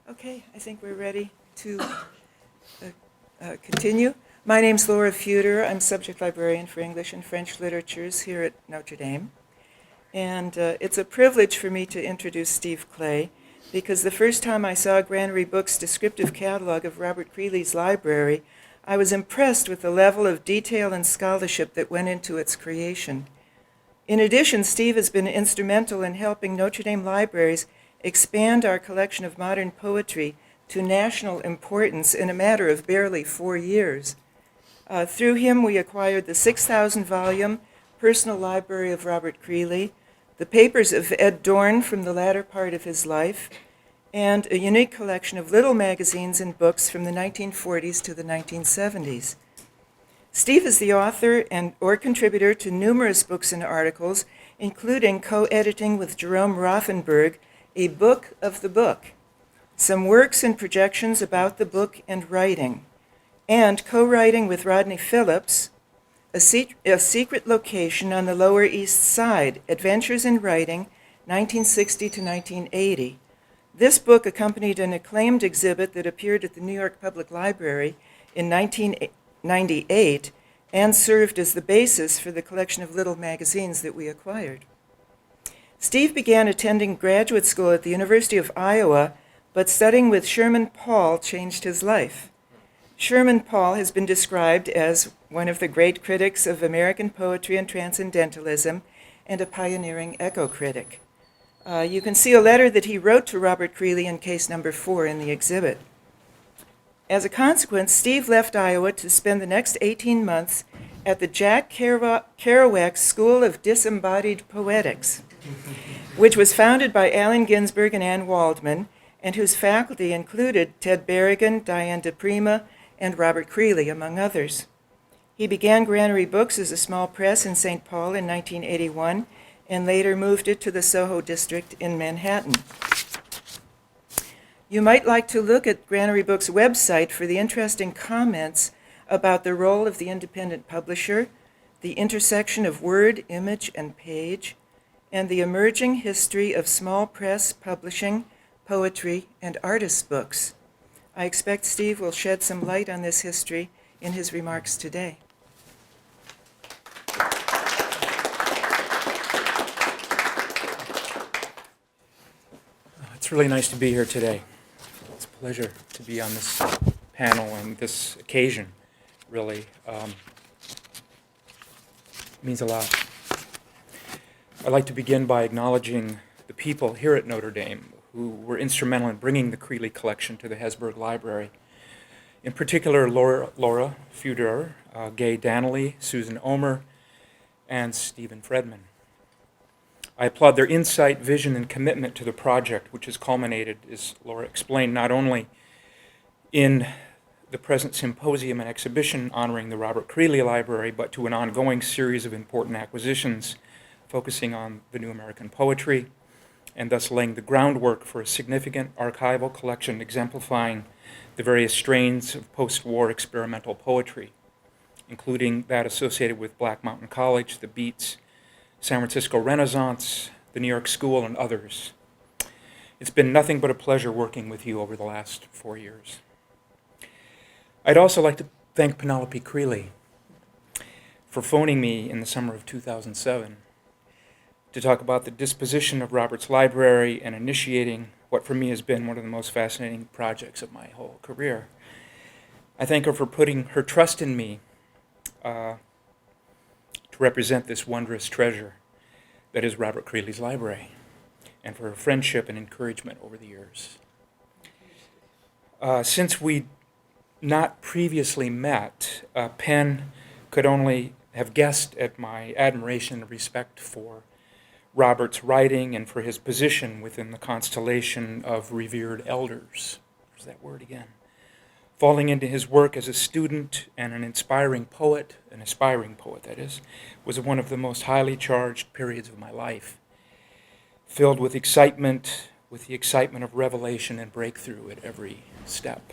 Okay, I think we're ready to continue. My name's Laura Feuder. I'm subject librarian for English and French literatures here at Notre Dame. And it's a privilege for me to introduce Steve Clay, because the first time I saw Granary Books' descriptive catalog of Robert Creeley's library, I was impressed with the level of detail and scholarship that went into its creation. In addition, Steve has been instrumental in helping Notre Dame libraries expand our collection of modern poetry to national importance in a matter of barely 4 years. Through him, we acquired the 6,000-volume Personal Library of Robert Creeley, the papers of Ed Dorn from the latter part of his life, and a unique collection of little magazines and books from the 1940s to the 1970s. Steve is the author or contributor to numerous books and articles, including co-editing with Jerome Rothenberg a book of the book, some works and projections about the book and writing, and co-writing with Rodney Phillips, a secret location on the Lower East Side, Adventures in Writing, 1960 to 1980. This book accompanied an acclaimed exhibit that appeared at the New York Public Library in 1998 and served as the basis for the collection of little magazines that we acquired. Steve began attending graduate school at the University of Iowa, but studying with Sherman Paul changed his life. Sherman Paul has been described as one of the great critics of American poetry and transcendentalism and a pioneering echo critic. You can see a letter that he wrote to Robert Creeley in case number 4 in the exhibit. As a consequence, Steve left Iowa to spend the next 18 months at the Jack Kerouac School of Disembodied Poetics, which was founded by Allen Ginsberg and Anne Waldman, and whose faculty included Ted Berrigan, Diane DePrima, and Robert Creeley, among others. He began Granary Books as a small press in St. Paul in 1981, and later moved it to the Soho district in Manhattan. You might like to look at Granary Books' website for the interesting comments about the role of the independent publisher, the intersection of word, image, and page, and the emerging history of small press publishing, poetry, and artist books. I expect Steve will shed some light on this history in his remarks today. It's really nice to be here today. It's a pleasure to be on this panel and this occasion, really. It means a lot. I'd like to begin by acknowledging the people here at Notre Dame who were instrumental in bringing the Creeley collection to the Hesburgh Library. In particular, Laura Feuder, Gay Danley, Susan Omer, and Stephen Fredman. I applaud their insight, vision, and commitment to the project, which has culminated, as Laura explained, not only in the present symposium and exhibition honoring the Robert Creeley Library, but to an ongoing series of important acquisitions focusing on the new American poetry, and thus laying the groundwork for a significant archival collection exemplifying the various strains of post-war experimental poetry, including that associated with Black Mountain College, the Beats, San Francisco Renaissance, the New York School, and others. It's been nothing but a pleasure working with you over the last 4 years. I'd also like to thank Penelope Creeley for phoning me in the summer of 2007 to talk about the disposition of Robert's library and initiating what for me has been one of the most fascinating projects of my whole career. I thank her for putting her trust in me to represent this wondrous treasure that is Robert Creeley's library, and for her friendship and encouragement over the years. Since we'd not previously met, Penn could only have guessed at my admiration and respect for Robert's writing and for his position within the constellation of revered elders. There's that word again. Falling into his work as a student and an aspiring poet, that is, was one of the most highly charged periods of my life, filled with excitement, with the excitement of revelation and breakthrough at every step.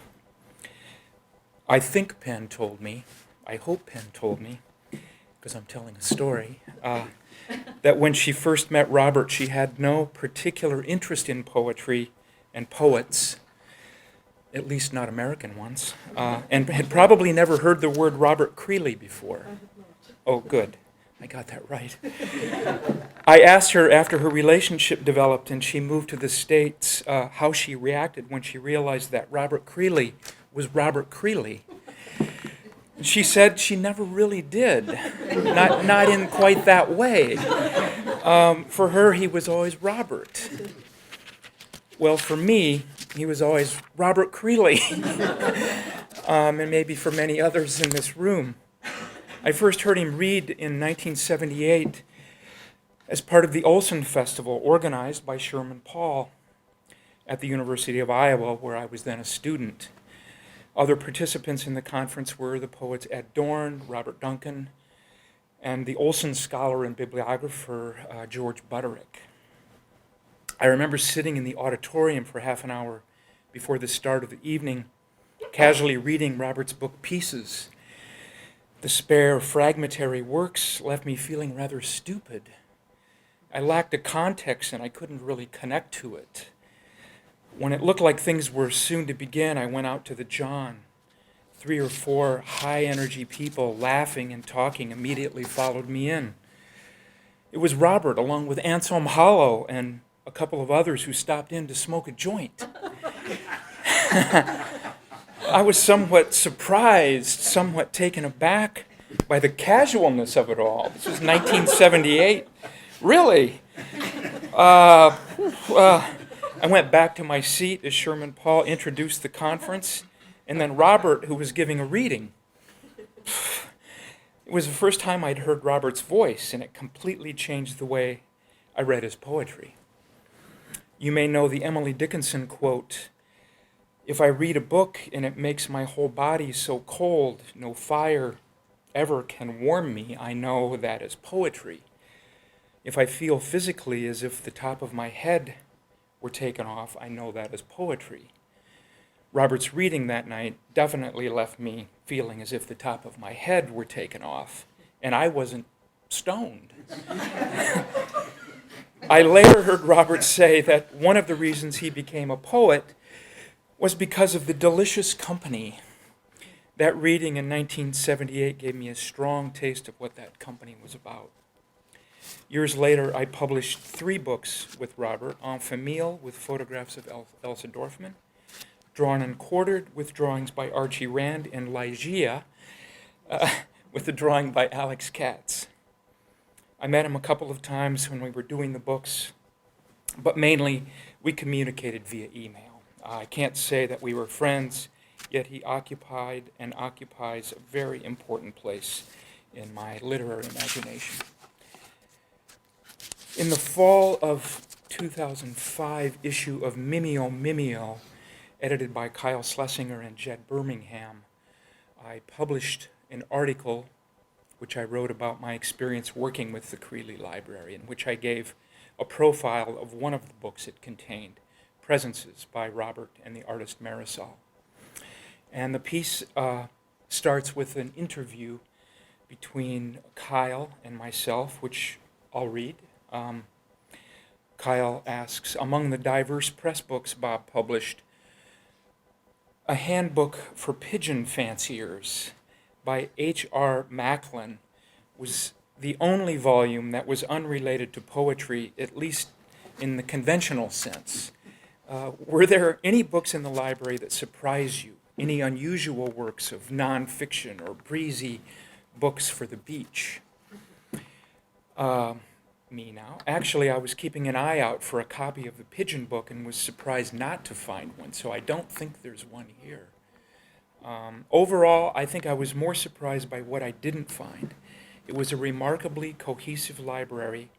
I think Penn told me, I hope Penn told me, because I'm telling a story, that when she first met Robert, she had no particular interest in poetry and poets, at least not American ones, and had probably never heard the word Robert Creeley before. Oh, good. I got that right. I asked her after her relationship developed and she moved to the States how she reacted when she realized that Robert Creeley was Robert Creeley. She said she never really did, not in quite that way. For her, he was always Robert. Well, for me, he was always Robert Creeley, and maybe for many others in this room. I first heard him read in 1978 as part of the Olson Festival organized by Sherman Paul at the University of Iowa, where I was then a student. Other participants in the conference were the poets Ed Dorn, Robert Duncan, and the Olson scholar and bibliographer George Butterick. I remember sitting in the auditorium for half an hour before the start of the evening, casually reading Robert's book Pieces. The spare, fragmentary works left me feeling rather stupid. I lacked a context and I couldn't really connect to it. When it looked like things were soon to begin, I went out to the John. 3 or 4 high-energy people laughing and talking immediately followed me in. It was Robert, along with Anselm Hollow and a couple of others who stopped in to smoke a joint. I was somewhat surprised, somewhat taken aback by the casualness of it all. This was 1978. Really? I went back to my seat as Sherman Paul introduced the conference, and then Robert, who was giving a reading. It was the first time I'd heard Robert's voice, and it completely changed the way I read his poetry. You may know the Emily Dickinson quote, "If I read a book and it makes my whole body so cold, no fire ever can warm me, I know that is poetry. If I feel physically as if the top of my head were taken off, I know that is poetry." Robert's reading that night definitely left me feeling as if the top of my head were taken off, and I wasn't stoned. I later heard Robert say that one of the reasons he became a poet was because of the delicious company. That reading in 1978 gave me a strong taste of what that company was about. Years later, I published 3 books with Robert: En Famille, with photographs of Elsa Dorfman; Drawn and Quartered, with drawings by Archie Rand; and Lygia, with a drawing by Alex Katz. I met him a couple of times when we were doing the books, but mainly we communicated via email. I can't say that we were friends, yet he occupied and occupies a very important place in my literary imagination. In the fall of 2005 issue of Mimeo, edited by Kyle Schlesinger and Jed Birmingham, I published an article which I wrote about my experience working with the Creeley Library, in which I gave a profile of one of the books it contained, Presences by Robert and the artist Marisol. And the piece starts with an interview between Kyle and myself, which I'll read. Kyle asks, among the diverse press books Bob published, a handbook for pigeon fanciers by H.R. Macklin was the only volume that was unrelated to poetry, at least in the conventional sense. Were there any books in the library that surprised you? Any unusual works of nonfiction or breezy books for the beach? Me now. Actually, I was keeping an eye out for a copy of the Pigeon book and was surprised not to find one, so I don't think there's one here. Overall, I think I was more surprised by what I didn't find. It was a remarkably cohesive library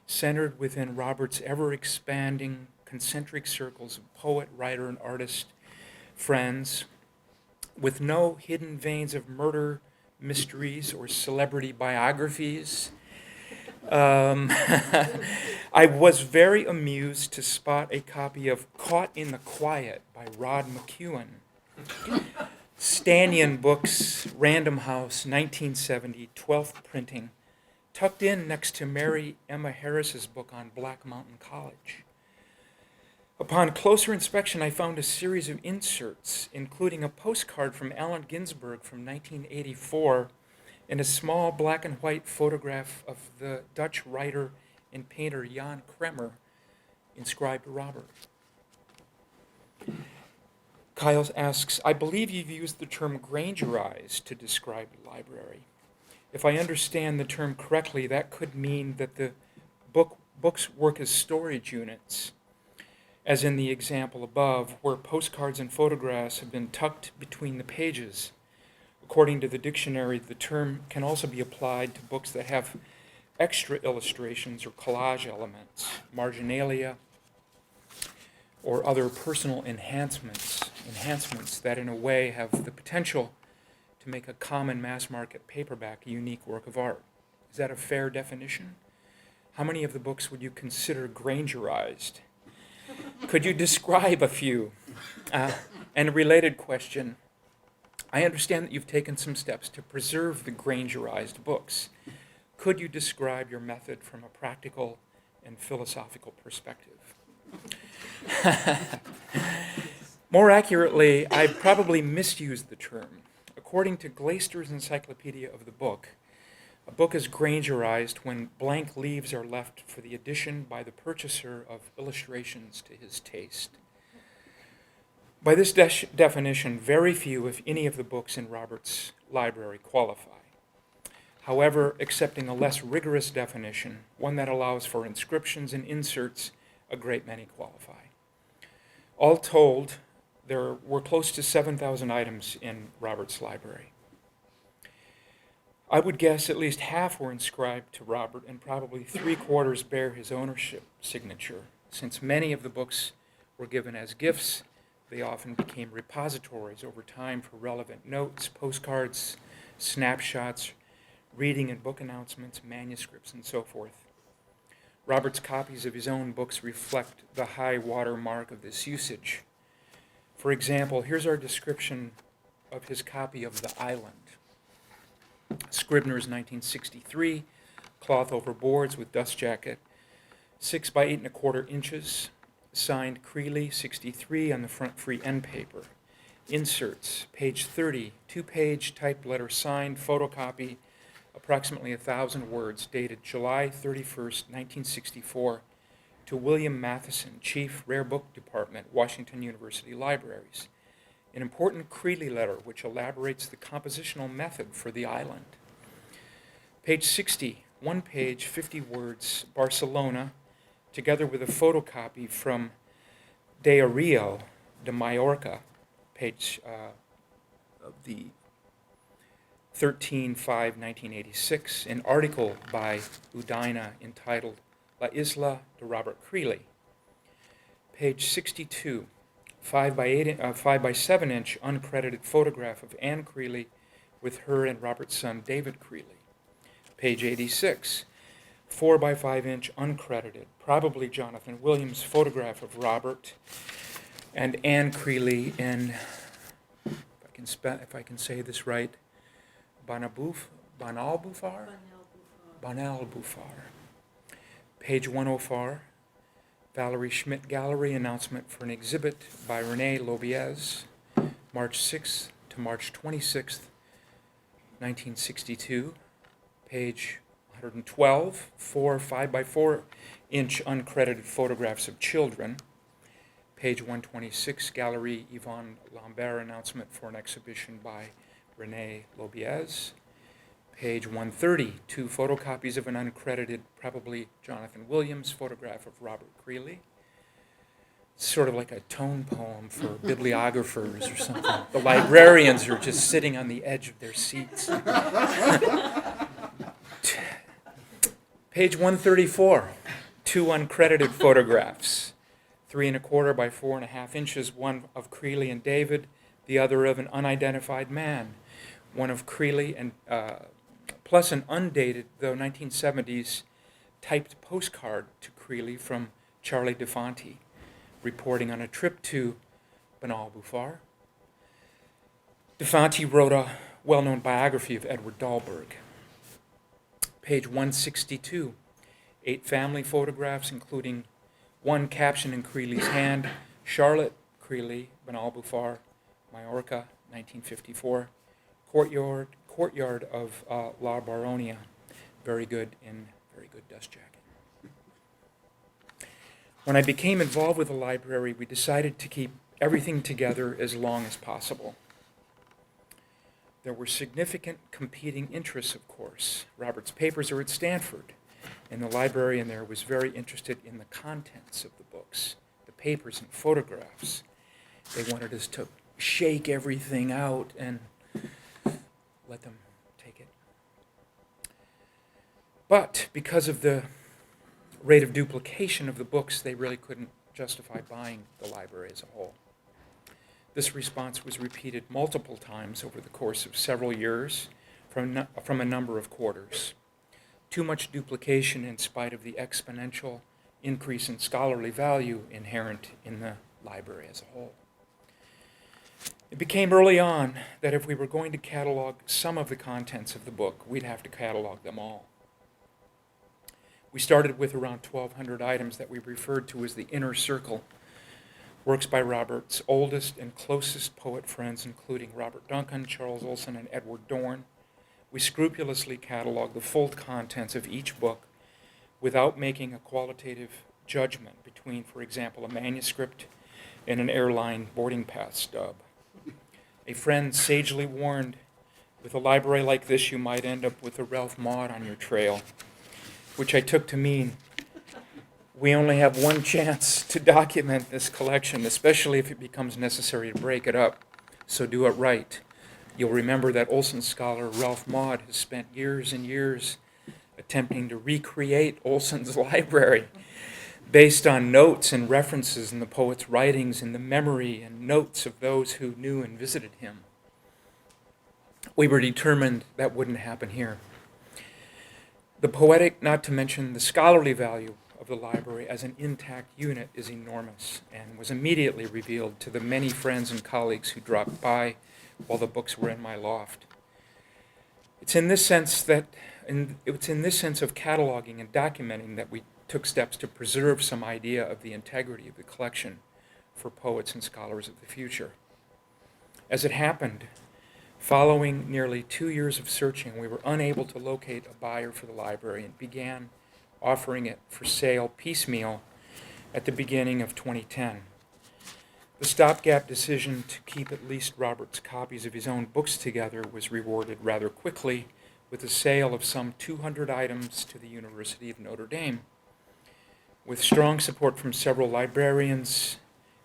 centered within Robert's ever-expanding concentric circles of poet, writer, and artist friends, with no hidden veins of murder, mysteries, or celebrity biographies. I was very amused to spot a copy of Caught in the Quiet by Rod McEwen. Stanion Books, Random House, 1970, 12th printing, tucked in next to Mary Emma Harris's book on Black Mountain College. Upon closer inspection, I found a series of inserts, including a postcard from Allen Ginsberg from 1984 and a small black and white photograph of the Dutch writer and painter Jan Kremer, inscribed Robert. Kyle asks, I believe you've used the term Granger Eyes to describe the library. If I understand the term correctly, that could mean that the books work as storage units, as in the example above, where postcards and photographs have been tucked between the pages. According to the dictionary, the term can also be applied to books that have extra illustrations or collage elements, marginalia, or other personal enhancements that in a way have the potential to make a common mass-market paperback a unique work of art. Is that a fair definition? How many of the books would you consider Grangerized? Could you describe a few? And a related question, I understand that you've taken some steps to preserve the Grangerized books. Could you describe your method from a practical and philosophical perspective? More accurately, I probably misused the term. According to Glaister's Encyclopedia of the Book, a book is Grangerized when blank leaves are left for the addition by the purchaser of illustrations to his taste. By this definition, very few, if any, of the books in Robert's library qualify. However, accepting a less rigorous definition, one that allows for inscriptions and inserts, a great many qualify. All told, there were close to 7,000 items in Robert's library. I would guess at least half were inscribed to Robert, and probably 3/4 bear his ownership signature. Since many of the books were given as gifts, they often became repositories over time for relevant notes, postcards, snapshots, reading and book announcements, manuscripts, and so forth. Robert's copies of his own books reflect the high water mark of this usage. For example, here's our description of his copy of The Island. Scribner's 1963, cloth over boards with dust jacket, 6 by 8 1/4 inches, signed Creeley, 63, on the front free end paper. Inserts, page 30, 2-page typed letter signed, photocopy, approximately 1,000 words, dated July 31st, 1964, to William Matheson, Chief Rare Book Department, Washington University Libraries. An important Creeley letter which elaborates the compositional method for The Island. Page 60, 1 page, 50 words, Barcelona, together with a photocopy from Diario de Mallorca, page of the 13/5/1986, an article by Udina entitled La Isla de Robert Creeley. Page 62, 5 by 7 inch uncredited photograph of Anne Creeley with her and Robert's son David Creeley. Page 86, 4 by 5 inch uncredited, probably Jonathan Williams, photograph of Robert and Anne Creeley in, if I can say this right, Banalbufar. Page 104, Valerie Schmidt Gallery, announcement for an exhibit by René Lobiez, March 6th to March 26th, 1962. Page 112, 4 5 by 4 inch uncredited photographs of children. Page 126, Gallery Yvonne Lambert, announcement for an exhibition by René Lobiez. Page 130, 2 photocopies of an uncredited, probably Jonathan Williams, photograph of Robert Creeley. It's sort of like a tone poem for bibliographers or something. The librarians are just sitting on the edge of their seats. Page 134, 2 uncredited photographs, 3 1/4 by 4 1/2 inches, one of Creeley and David, the other of an unidentified man, one of Creeley and plus an undated, though 1970s, typed postcard to Creeley from Charlie DeFonte, reporting on a trip to Banalbufar. DeFonte wrote a well-known biography of Edward Dahlberg. Page 162, 8 family photographs, including one captioned in Creeley's hand, Charlotte Creeley, Benalbufar, Majorca, 1954, courtyard of La Baronia, very good dust jacket. When I became involved with the library, we decided to keep everything together as long as possible. There were significant competing interests, of course. Robert's papers are at Stanford, and the librarian there was very interested in the contents of the books, the papers and photographs. They wanted us to shake everything out and let them take it. But because of the rate of duplication of the books, they really couldn't justify buying the library as a whole. This response was repeated multiple times over the course of several years from a number of quarters. Too much duplication in spite of the exponential increase in scholarly value inherent in the library as a whole. It became early on that if we were going to catalog some of the contents of the book, we'd have to catalog them all. We started with around 1,200 items that we referred to as the inner circle, works by Robert's oldest and closest poet friends, including Robert Duncan, Charles Olson, and Edward Dorn. We scrupulously cataloged the full contents of each book without making a qualitative judgment between, for example, a manuscript and an airline boarding pass stub. A friend sagely warned, with a library like this, you might end up with a Ralph Maud on your trail, which I took to mean we only have one chance to document this collection, especially if it becomes necessary to break it up. So do it right. You'll remember that Olson scholar Ralph Maud has spent years and years attempting to recreate Olson's library based on notes and references in the poet's writings and the memory and notes of those who knew and visited him. We were determined that wouldn't happen here. The poetic, not to mention the scholarly value of the library as an intact unit is enormous and was immediately revealed to the many friends and colleagues who dropped by while the books were in my loft. It's in this sense of cataloging and documenting that we took steps to preserve some idea of the integrity of the collection for poets and scholars of the future. As it happened, following nearly 2 years of searching, we were unable to locate a buyer for the library and began offering it for sale piecemeal at the beginning of 2010. The stopgap decision to keep at least Robert's copies of his own books together was rewarded rather quickly with the sale of some 200 items to the University of Notre Dame. With strong support from several librarians,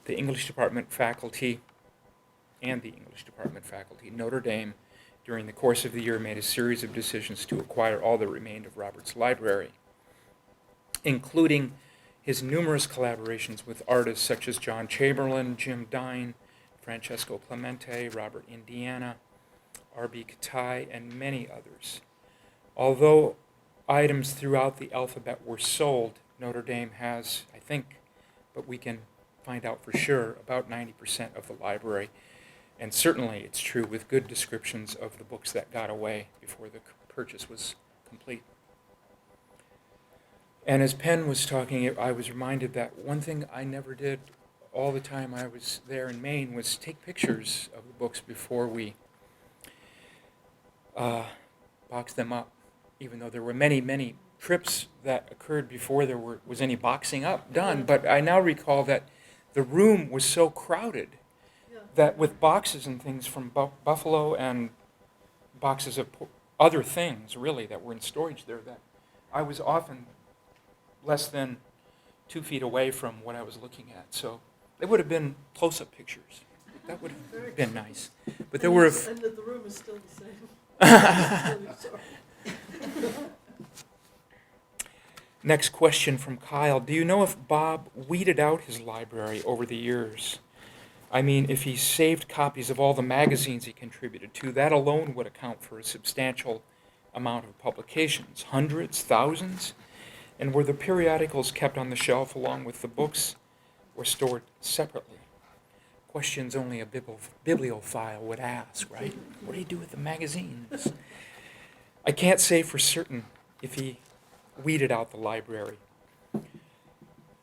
the English department faculty, Notre Dame, during the course of the year, made a series of decisions to acquire all that remained of Robert's library, including his numerous collaborations with artists such as John Chamberlain, Jim Dine, Francesco Clemente, Robert Indiana, R.B. Katai, and many others. Although items throughout the alphabet were sold, Notre Dame has, I think, but we can find out for sure, about 90% of the library. And certainly it's true with good descriptions of the books that got away before the purchase was complete. And as Penn was talking, I was reminded that one thing I never did all the time I was there in Maine was take pictures of the books before we boxed them up, even though there were many, many trips that occurred before there was any boxing up done. But I now recall that the room was so crowded that with boxes and things from Buffalo and boxes of other things, really, that were in storage there, that I was often less than 2 feet away from what I was looking at. So they would have been close-up pictures. That would have been nice. But there were... And the room is still the same. Next question from Kyle. Do you know if Bob weeded out his library over the years? I mean, if he saved copies of all the magazines he contributed to, that alone would account for a substantial amount of publications. Hundreds, thousands? And were the periodicals kept on the shelf along with the books or stored separately? Questions only a bibliophile would ask, right? What do you do with the magazines? I can't say for certain if he weeded out the library.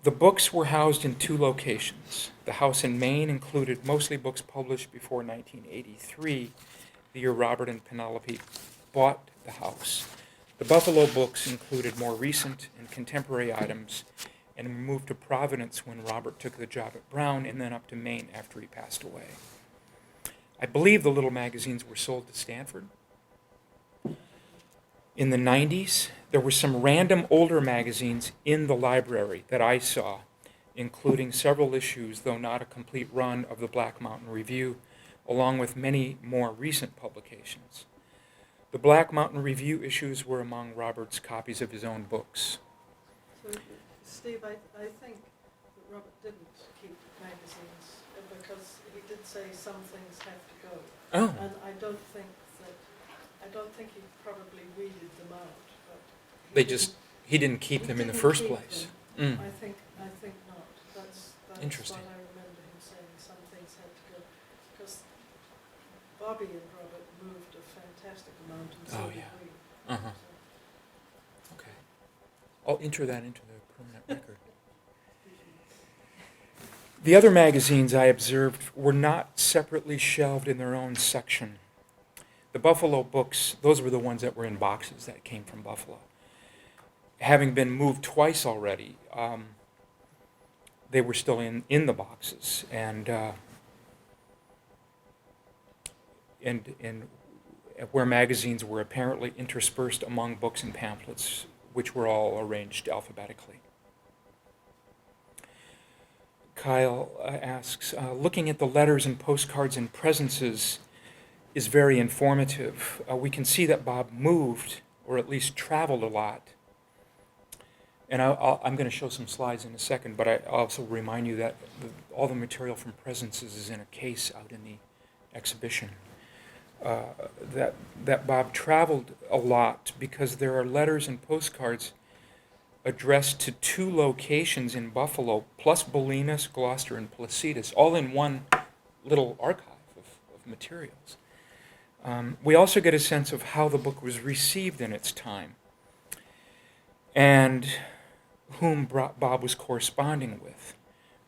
The books were housed in two locations. The house in Maine included mostly books published before 1983, the year Robert and Penelope bought the house. The Buffalo books included more recent and contemporary items and were moved to Providence when Robert took the job at Brown, and then up to Maine after he passed away. I believe the little magazines were sold to Stanford. In the 90s, there were some random older magazines in the library that I saw, including several issues, though not a complete run, of the Black Mountain Review, along with many more recent publications. The Black Mountain Review issues were among Robert's copies of his own books. So, Steve, I think that Robert didn't keep magazines because he did say some things have to go. Oh. And I don't think he probably weeded them out. But he didn't keep them in the didn't first keep place. them. I think not. That's Interesting. what I remember him saying. Some things had to go because Bobby and Robert moved a fantastic amount, and so Oh, did yeah. we. Uh-huh. Okay. I'll enter that into the permanent record. The other magazines I observed were not separately shelved in their own section. The Buffalo books, those were the ones that were in boxes that came from Buffalo. Having been moved twice already, they were still in the boxes, and where magazines were apparently interspersed among books and pamphlets, which were all arranged alphabetically. Kyle asks, looking at the letters and postcards and presences is very informative. We can see that Bob moved, or at least traveled a lot. And I'm going to show some slides in a second, but I also remind you that all the material from presences is in a case out in the exhibition. That Bob traveled a lot because there are letters and postcards addressed to two locations in Buffalo, plus Bolinas, Gloucester, and Placitas, all in one little archive of materials. We also get a sense of how the book was received in its time and whom Bob was corresponding with.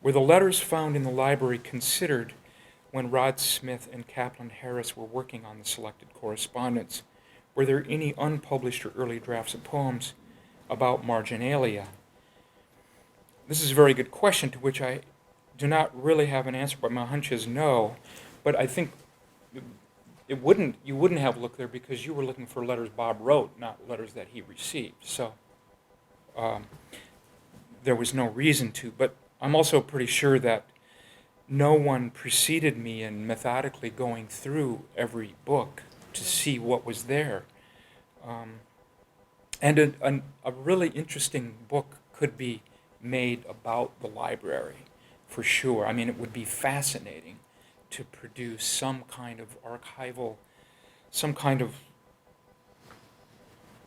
Were the letters found in the library considered when Rod Smith and Kaplan Harris were working on the selected correspondence? Were there any unpublished or early drafts of poems about marginalia? This is a very good question to which I do not really have an answer, but my hunch is no. But I think you wouldn't have looked there because you were looking for letters Bob wrote, not letters that he received. So there was no reason to. But I'm also pretty sure that no one preceded me in methodically going through every book to see what was there. And a really interesting book could be made about the library, for sure. I mean, it would be fascinating to produce some kind of archival, some kind of,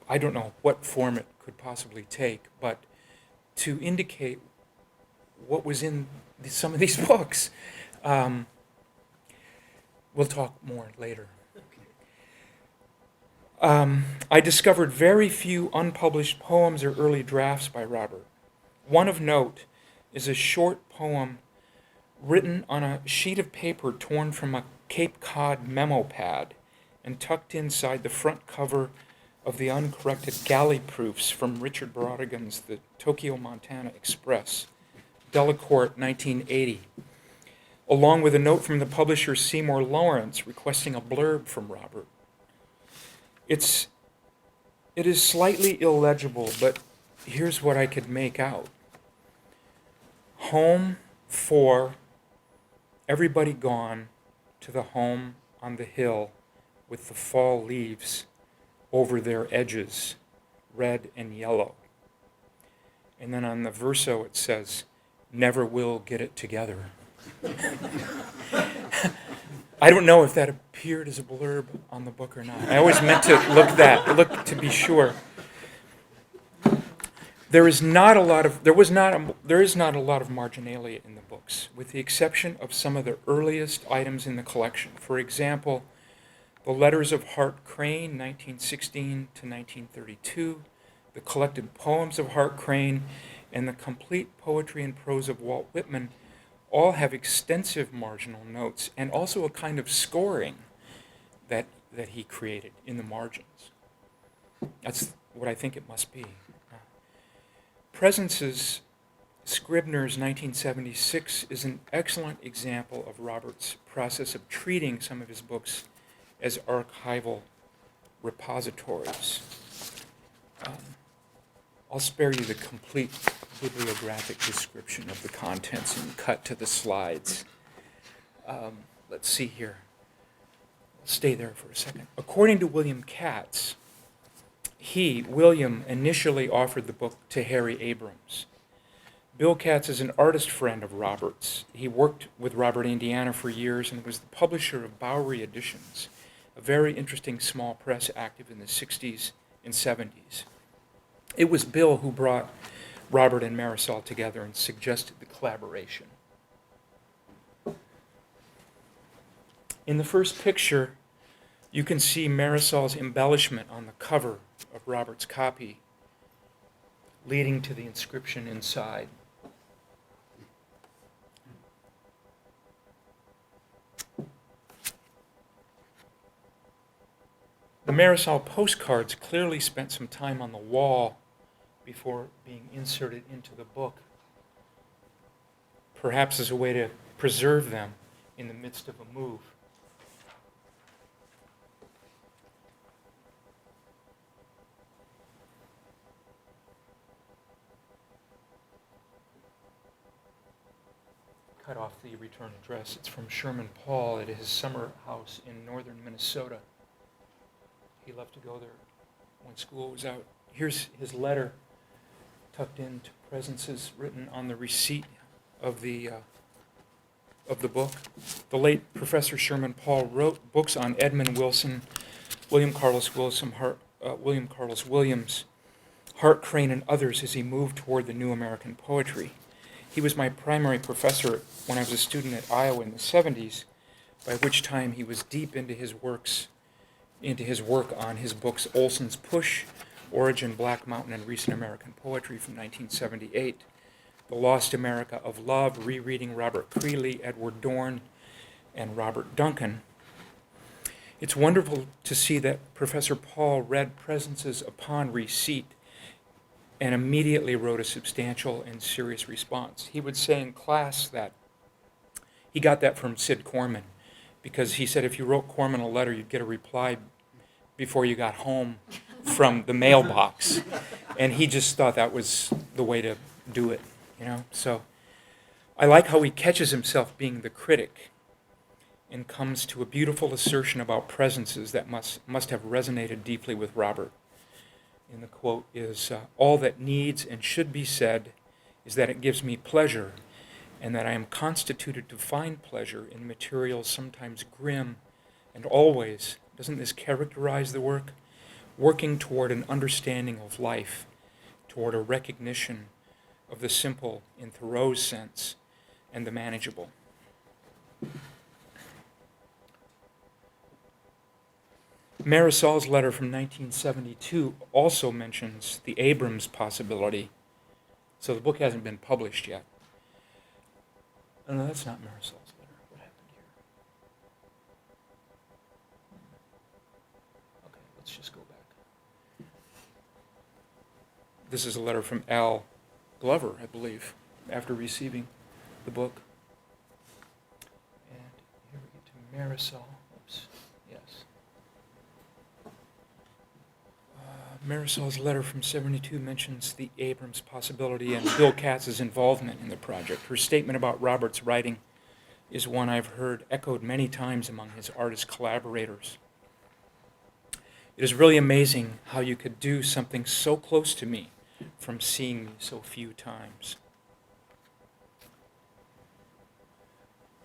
I don't know what form it could possibly take, but to indicate what was in some of these books. We'll talk more later. I discovered very few unpublished poems or early drafts by Robert. One of note is a short poem written on a sheet of paper torn from a Cape Cod memo pad and tucked inside the front cover of the uncorrected galley proofs from Richard Brodigan's The Tokyo Montana Express, Delacorte, 1980, along with a note from the publisher Seymour Lawrence requesting a blurb from Robert. It is slightly illegible, but here's what I could make out. Home for everybody gone to the home on the hill with the fall leaves over their edges, red and yellow. And then on the verso it says, never will get it together. I don't know if that appeared as a blurb on the book or not. I always meant to look to be sure. There is not a lot of marginalia in the books, with the exception of some of the earliest items in the collection. For example, the letters of Hart Crane, 1916 to 1932, the collected poems of Hart Crane, and the complete poetry and prose of Walt Whitman all have extensive marginal notes and also a kind of scoring that he created in the margins. That's what I think it must be. Presence's Scribner's 1976 is an excellent example of Robert's process of treating some of his books as archival repositories. I'll spare you the complete bibliographic description of the contents and cut to the slides. Let's see here. I'll stay there for a second. According to William Katz, William, initially offered the book to Harry Abrams. Bill Katz is an artist friend of Robert's. He worked with Robert Indiana for years and was the publisher of Bowery Editions, a very interesting small press active in the 60s and 70s. It was Bill who brought Robert and Marisol together and suggested the collaboration. In the first picture, you can see Marisol's embellishment on the cover of Robert's copy, leading to the inscription inside. The Marisol postcards clearly spent some time on the wall before being inserted into the book, perhaps as a way to preserve them in the midst of a move. Cut off the return address. It's from Sherman Paul at his summer house in northern Minnesota. He loved to go there when school was out. Here's his letter tucked into Presences, written on the receipt of the book. The late Professor Sherman Paul wrote books on Edmund Wilson, William Carlos Williams, Hart Crane, and others as he moved toward the new American poetry. He was my primary professor when I was a student at Iowa in the 70s, by which time he was deep into his work on his books Olson's Push, Origin, Black Mountain, and Recent American Poetry from 1978, The Lost America of Love, rereading Robert Creeley, Edward Dorn, and Robert Duncan. It's wonderful to see that Professor Paul read Presences upon receipt and immediately wrote a substantial and serious response. He would say in class that he got that from Sid Corman, because he said if you wrote Corman a letter, you'd get a reply before you got home from the mailbox. And he just thought that was the way to do it, you know? So I like how he catches himself being the critic and comes to a beautiful assertion about Presences that must have resonated deeply with Robert. And the quote is, all that needs and should be said is that it gives me pleasure, and that I am constituted to find pleasure in materials sometimes grim, and always, doesn't this characterize the work? Working toward an understanding of life, toward a recognition of the simple in Thoreau's sense, and the manageable. Marisol's letter from 1972 also mentions the Abrams possibility. So the book hasn't been published yet. Oh, no, that's not Marisol's letter. What happened here? Okay, let's just go back. This is a letter from Al Glover, I believe, after receiving the book. And here we get to Marisol. Oops, yes. Marisol's letter from 72 mentions the Abrams possibility and Bill Katz's involvement in the project. Her statement about Robert's writing is one I've heard echoed many times among his artist collaborators. It is really amazing how you could do something so close to me from seeing me so few times.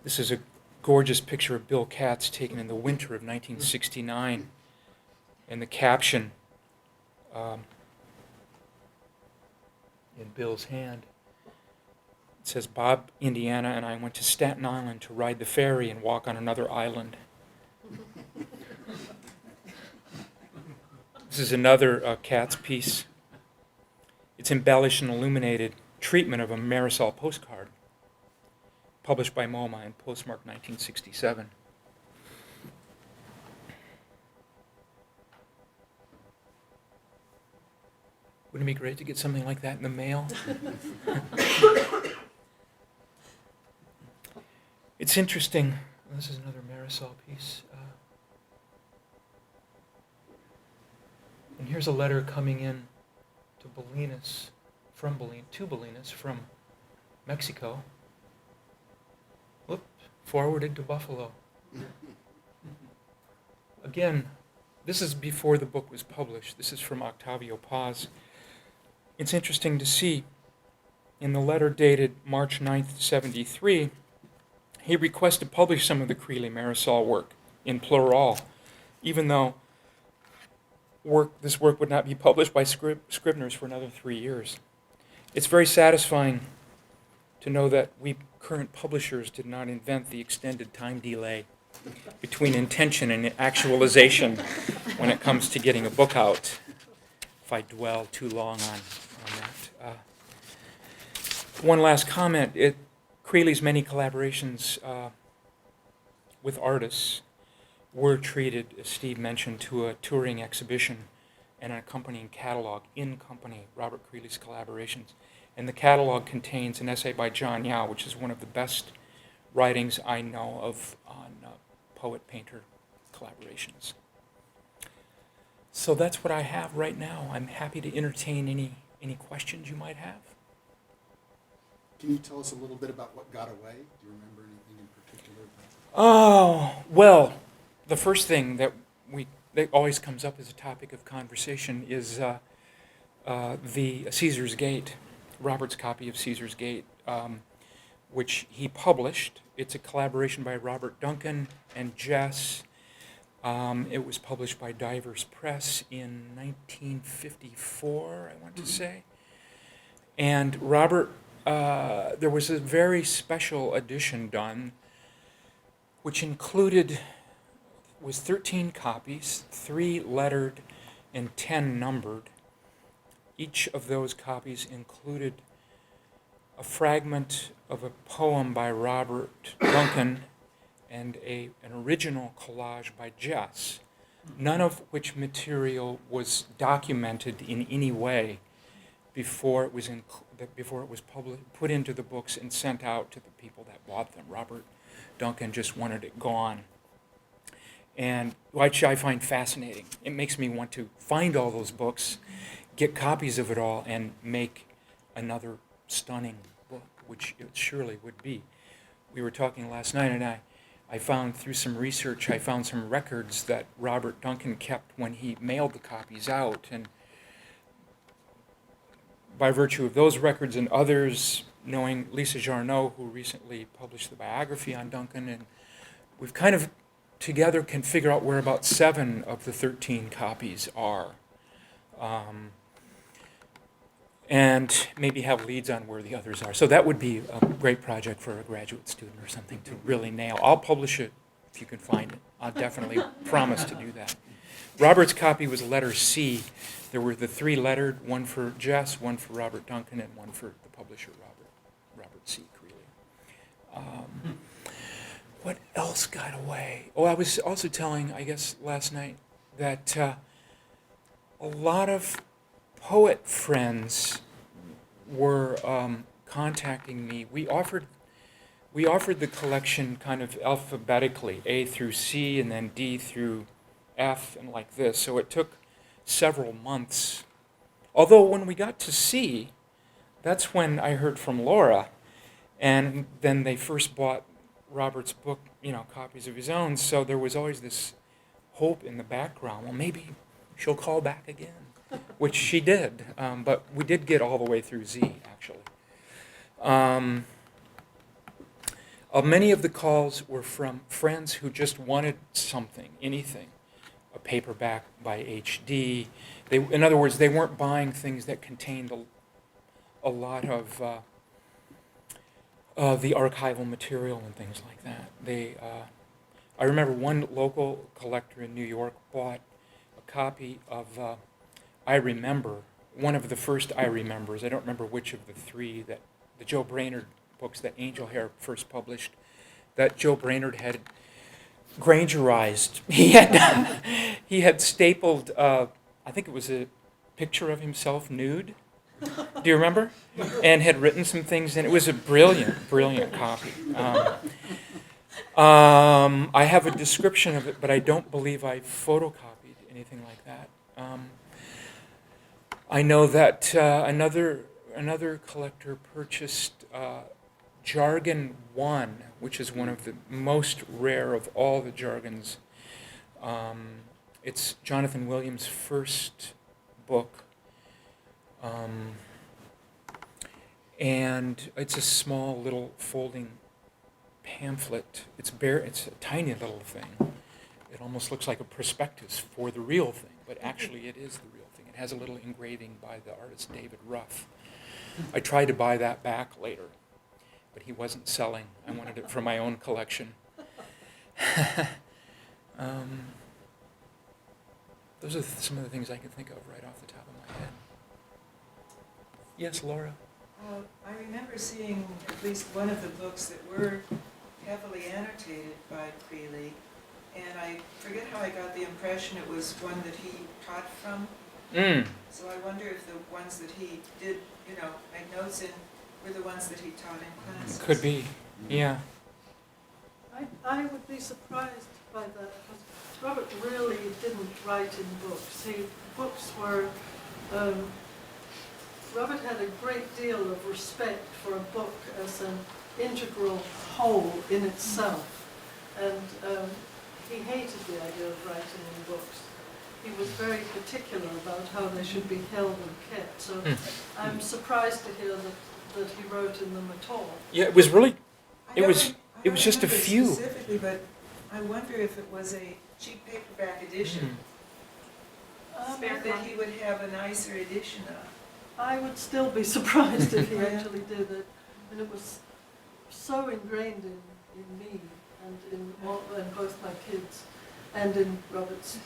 This is a gorgeous picture of Bill Katz taken in the winter of 1969, and the caption in Bill's hand, it says, Bob, Indiana, and I went to Staten Island to ride the ferry and walk on another island. This is another Katz piece. It's embellished and illuminated treatment of a Marisol postcard published by MoMA and postmarked 1967. Wouldn't it be great to get something like that in the mail? It's interesting. This is another Marisol piece. And here's a letter coming in to Bolinas, from Mexico. Whoop, forwarded to Buffalo. Again, this is before the book was published. This is from Octavio Paz. It's interesting to see in the letter dated March 9th, 73, he requested to publish some of the Creeley Marisol work in plural, even though this work would not be published by Scribners for another 3 years. It's very satisfying to know that we current publishers did not invent the extended time delay between intention and actualization when it comes to getting a book out, if I dwell too long on that. One last comment. Creeley's many collaborations with artists were treated, as Steve mentioned, to a touring exhibition and an accompanying catalog in company, Robert Creeley's collaborations. And the catalog contains an essay by John Yao, which is one of the best writings I know of on poet-painter collaborations. So that's what I have right now. I'm happy to entertain any questions you might have. Can you tell us a little bit about what got away? Do you remember anything in particular? Oh, well, the first thing that always comes up as a topic of conversation is the Caesar's Gate, Robert's copy of Caesar's Gate, which he published. It's a collaboration by Robert Duncan and Jess. It was published by Granary Press in 1954, I want to say. And Robert, there was a very special edition done, which was 13 copies, 3 lettered and 10 numbered. Each of those copies included a fragment of a poem by Robert Duncan and an original collage by Jess, none of which material was documented in any way before it was put into the books and sent out to the people that bought them. Robert Duncan just wanted it gone, and which I find fascinating. It makes me want to find all those books, get copies of it all, and make another stunning book, which it surely would be. We were talking last night, and I found through some research, I found some records that Robert Duncan kept when he mailed the copies out, and by virtue of those records and others, knowing Lisa Jarneau, who recently published the biography on Duncan, and we've kind of together can figure out where about 7 of the 13 copies are. And maybe have leads on where the others are. So that would be a great project for a graduate student or something to really nail. I'll publish it if you can find it. I'll definitely promise to do that. Robert's copy was letter C. There were the 3 lettered, one for Jess, one for Robert Duncan, and one for the publisher, Robert C. Creeley. What else got away? Oh, I was also telling, I guess, last night that a lot of poet friends were contacting me. We offered the collection kind of alphabetically, A through C, and then D through F, and like this. So it took several months. Although when we got to C, that's when I heard from Laura, and then they first bought Robert's book, copies of his own. So there was always this hope in the background. Well, maybe she'll call back again. Which she did, but we did get all the way through Z, actually. Many of the calls were from friends who just wanted something, anything, a paperback by HD. In other words, they weren't buying things that contained a lot of the archival material and things like that. I remember one local collector in New York bought a copy of I Remember one of the first I remember is, I don't remember which of the three, that the Joe Brainerd books that Angel Hair first published, that Joe Brainerd had Granger Eyes. He had stapled, I think it was a picture of himself nude. Do you remember? And had written some things, and it was a brilliant, brilliant copy. I have a description of it, but I don't believe I photocopied anything like that. I know that another collector purchased Jargon 1, which is one of the most rare of all the jargons. It's Jonathan Williams' first book. And it's a small little folding pamphlet. It's a tiny little thing. It almost looks like a prospectus for the real thing, but actually it is the real thing. It has a little engraving by the artist David Ruff. I tried to buy that back later, but he wasn't selling. I wanted it for my own collection. Those are some of the things I can think of right off the top of my head. Yes, Laura? I remember seeing at least one of the books that were heavily annotated by Creeley, and I forget how I got the impression it was one that he taught from. So I wonder if the ones that he did, make notes in, were the ones that he taught in classes. Could be, yeah. I would be surprised by that, because Robert really didn't write in books. Books were, Robert had a great deal of respect for a book as an integral whole in itself, and he hated the idea of writing in books. He was very particular about how they should be held and kept, so I'm surprised to hear that he wrote in them at all. Yeah, it was really, I it was don't just a remember few. specifically, but I wonder if it was a cheap paperback edition that he would have a nicer edition of. I would still be surprised if he actually did it, and it was so ingrained in me and in both my kids and in Robert's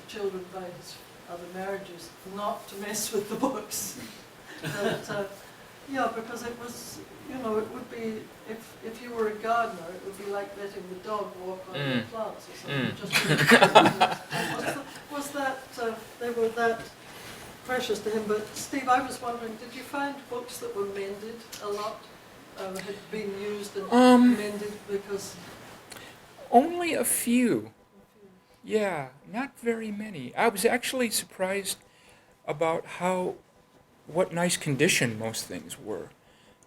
children by his other marriages not to mess with the books. Because it was, it would be, if you were a gardener, it would be like letting the dog walk on the plants or something. They were that precious to him. But Steve, I was wondering, did you find books that were mended a lot, had been used and mended because? Only a few. Yeah, not very many. I was actually surprised about what nice condition most things were,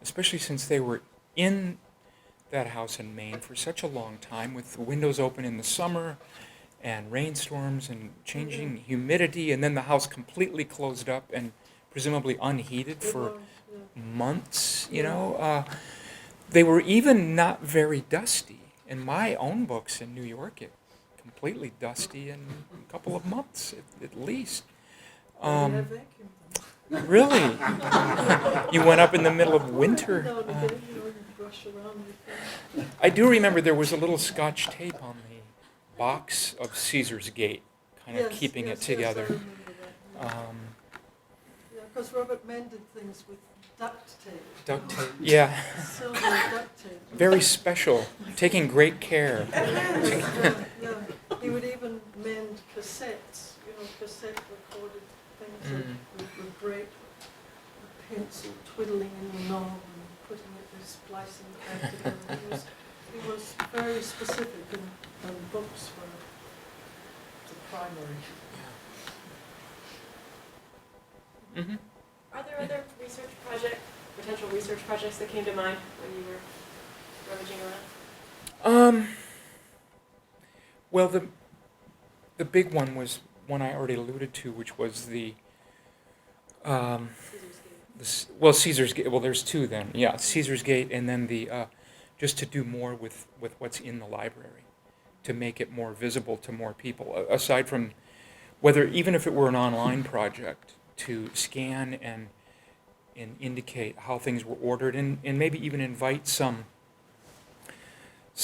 especially since they were in that house in Maine for such a long time, with the windows open in the summer and rainstorms and changing humidity, and then the house completely closed up and presumably unheated for months, They were even not very dusty. In my own books in New York, it completely dusty in a couple of months at least. Really? You went up in the middle of winter? I do remember there was a little Scotch tape on the box of Caesar's Gate, kind of keeping it together. Because Robert mended things with duct tape. Duct tape, yeah. Silver duct tape. Very special, taking great care. He would even mend cassettes, cassette recorded things with great pencil twiddling in the knob and putting it, splicing it back together. He was very specific, and books were the primary. Mm-hmm. Are there other potential research projects that came to mind when you were rummaging around? Well, the big one was one I already alluded to, which was the Caesar's Gate. Well, there's two then. Yeah, Caesar's Gate, and then the just to do more with what's in the library, to make it more visible to more people. Aside from even if it were an online project, to scan and indicate how things were ordered, and maybe even invite some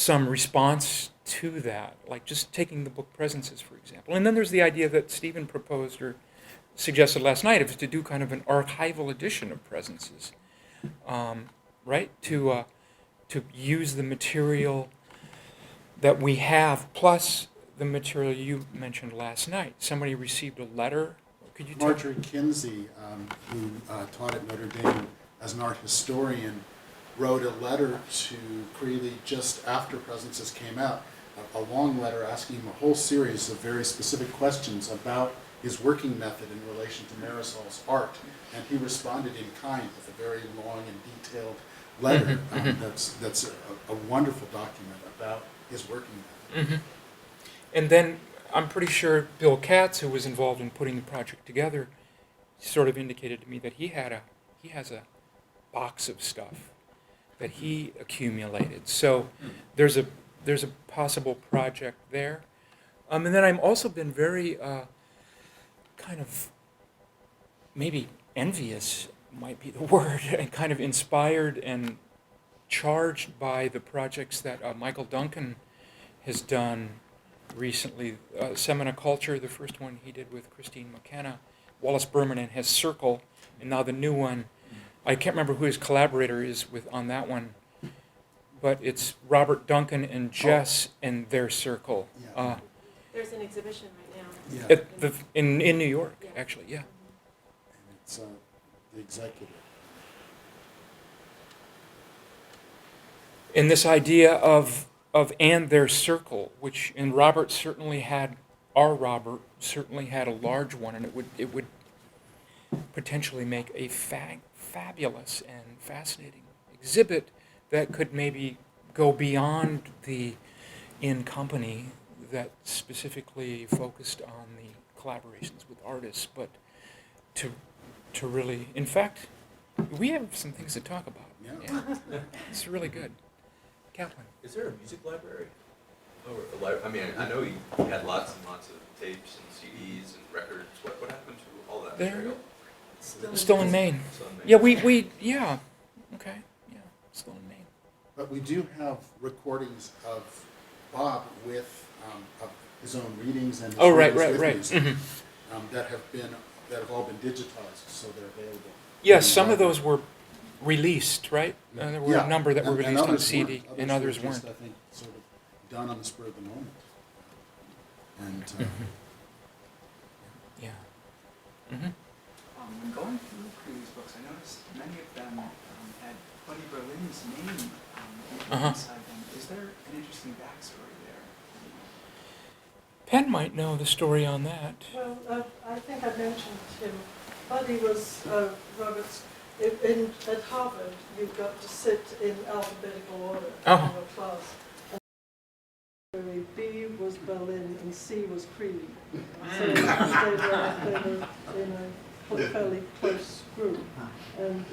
response to that, like just taking the book presences, for example. And then there's the idea that Stephen proposed, or suggested last night, is to do kind of an archival edition of Presences, right? To use the material that we have, plus the material you mentioned last night. Somebody received a letter. Could you tell? Marjorie Kinsey, who taught at Notre Dame as an art historian, wrote a letter to Creeley just after Presences came out, a long letter asking him a whole series of very specific questions about his working method in relation to Marisol's art. And he responded in kind with a very long and detailed letter. That's a wonderful document about his working method. Mm-hmm. And then I'm pretty sure Bill Katz, who was involved in putting the project together, sort of indicated to me that he has a box of stuff that he accumulated. So there's a possible project there. And then I've also been very kind of maybe envious might be the word, and kind of inspired and charged by the projects that Michael Duncan has done recently. Seminiculture, the first one he did with Christine McKenna, Wallace Berman and his Circle, and now the new one. I can't remember who his collaborator is with on that one, but it's Robert Duncan and Jess and their Circle. Yeah. There's an exhibition right now. Yeah. In New York, actually, yeah. And it's the executive. And this idea of and their circle, which and Robert certainly had, our Robert certainly had a large one, and it would potentially make a fabulous and fascinating exhibit that could maybe go beyond the in company that specifically focused on the collaborations with artists, but to really, in fact, we have some things to talk about. Yeah. It's really good. Kaplan. Is there a music library? I mean, I know you had lots and lots of tapes and CDs and records. What happened to all that There. material? Still in Maine. Still in Maine? Yeah, we yeah. Okay. Yeah, still in Maine. But we do have recordings of Bob with of his own readings and his Oh, right, readings right, with right. music, Mhm. that have all been digitized, so they're available. Yes, in the some of library. those were released, right? There were Yeah, a number that were and released on others CD, weren't. and were others just, weren't. I think, sort of done on the spur of the moment. And Yeah. Mm-hmm. When going through Creeley's books, I noticed many of them had Buddy Berlin's name inside them. Is there an interesting backstory there? Penn might know the story on that. Well, I think I mentioned him. Buddy was Robert's. At Harvard, you got to sit in alphabetical order in Oh. your class. And B was Berlin and C was Creeley. So they were in a fairly close group. And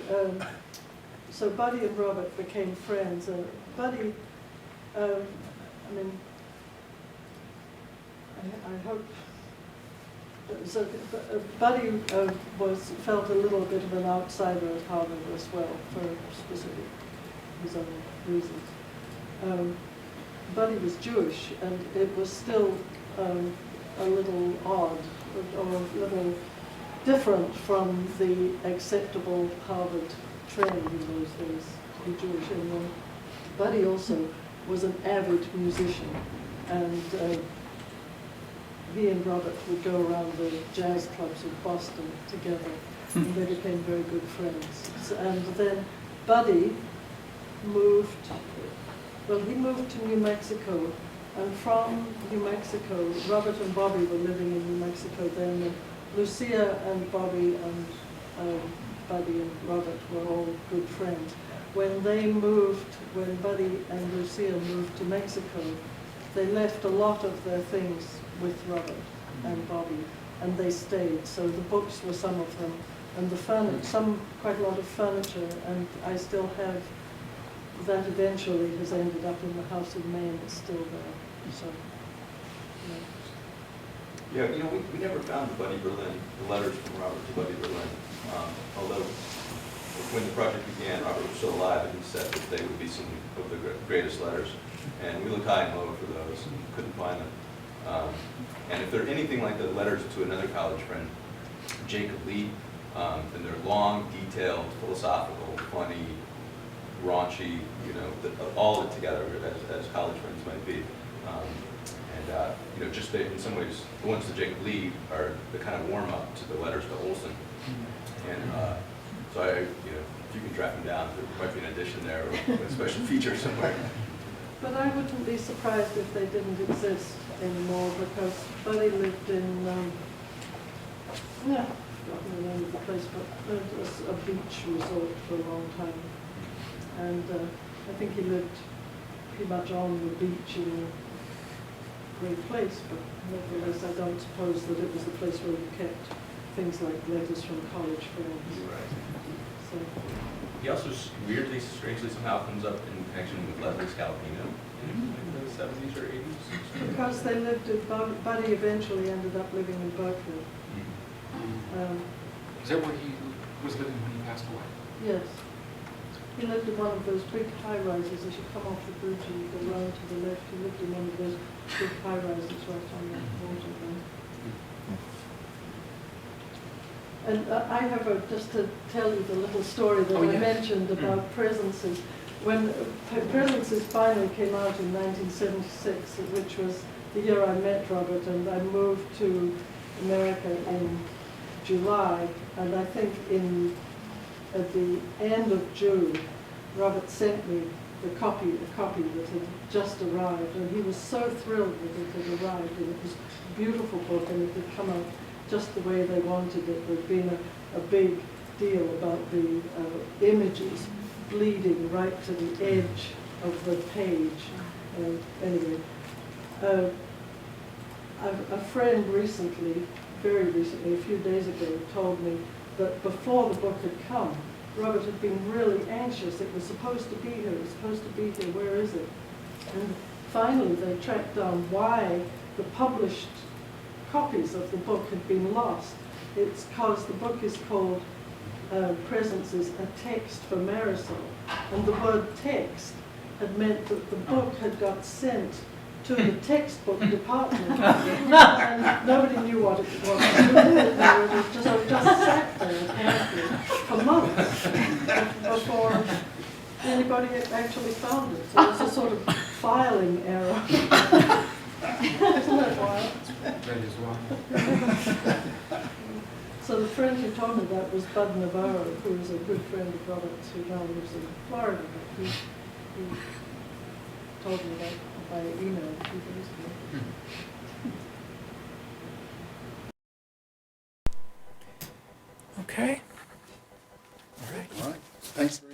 so Buddy and Robert became friends. Buddy, I mean, I hope. So Buddy felt a little bit of an outsider at Harvard as well for specific his own reasons. Buddy was Jewish, and it was still a little odd or a little different from the acceptable Harvard trend in those days to be Jewish. And Buddy also was an avid musician, and he and Robert would go around the jazz clubs of Boston together, and they became very good friends. And then Buddy moved, he moved to New Mexico, and from New Mexico, Robert and Bobby were living in New Mexico then, and Lucia and Bobby and Buddy and Robert were all good friends. When Buddy and Lucia moved to Mexico, they left a lot of their things with Robert and Bobby, and they stayed. So the books were some of them, and the furniture, quite a lot of furniture, and I still have that. Eventually has ended up in the house in Maine. It's still there. So, Yeah, we never found the Buddy Berlin, the letters from Robert to Buddy Berlin. Although when the project began, Robert was still alive, and he said that they would be some of the greatest letters. And we looked high and low for those and couldn't find them. And if they're anything like the letters to another college friend, Jacob Lee. And they're long, detailed, philosophical, funny, raunchy, all of it together as college friends might be. Just in some ways, the ones to Jacob Lee are the kind of warm-up to the letters to Olson. And so if you can track them down, there might be an addition there or a special feature somewhere. But I wouldn't be surprised if they didn't exist anymore, because Buddy lived in, I've forgotten the name of the place, but it was a beach resort for a long time. And I think he lived pretty much on the beach in a great place, but nevertheless I don't suppose that it was the place where you kept things like letters from college friends. Right. So, He also weirdly, strangely somehow comes up in connection with Leslie Scalpino in the 70s or 80s. because they lived in, Buddy eventually ended up living in Berkeley. Is that where he was living when he passed away? Yes. He lived in one of those big high-rises. As you come off the bridge and you go round to the left, he lived in one of those big high-rises right on the water there. And I have just to tell you the little story that I mentioned about presences. When Presences finally came out in 1976, which was the year I met Robert, and I moved to America in July, and I think at the end of June, Robert sent me a copy that had just arrived, and he was so thrilled that it had arrived, and it was a beautiful book, and it had come out just the way they wanted it. There'd been a big deal about the images bleeding right to the edge of the page. Anyway, a friend recently, very recently, a few days ago, told me that before the book had come, Robert had been really anxious. It was supposed to be here, it was supposed to be here, where is it? And finally they tracked down why the published copies of the book had been lost. It's because the book is called Presences, a Text for Marisol, and the word text had meant that the book had got sent to the textbook department, and nobody knew what it was. It just sat there apparently for months before anybody actually found it. So it's a sort of filing error. Isn't that wild? That is why. So the friend who told me that was Bud Navarro, who is a good friend of Robert's, who now lives in Florida. But he told me that by email a few days ago. Okay. All right. Thanks very much.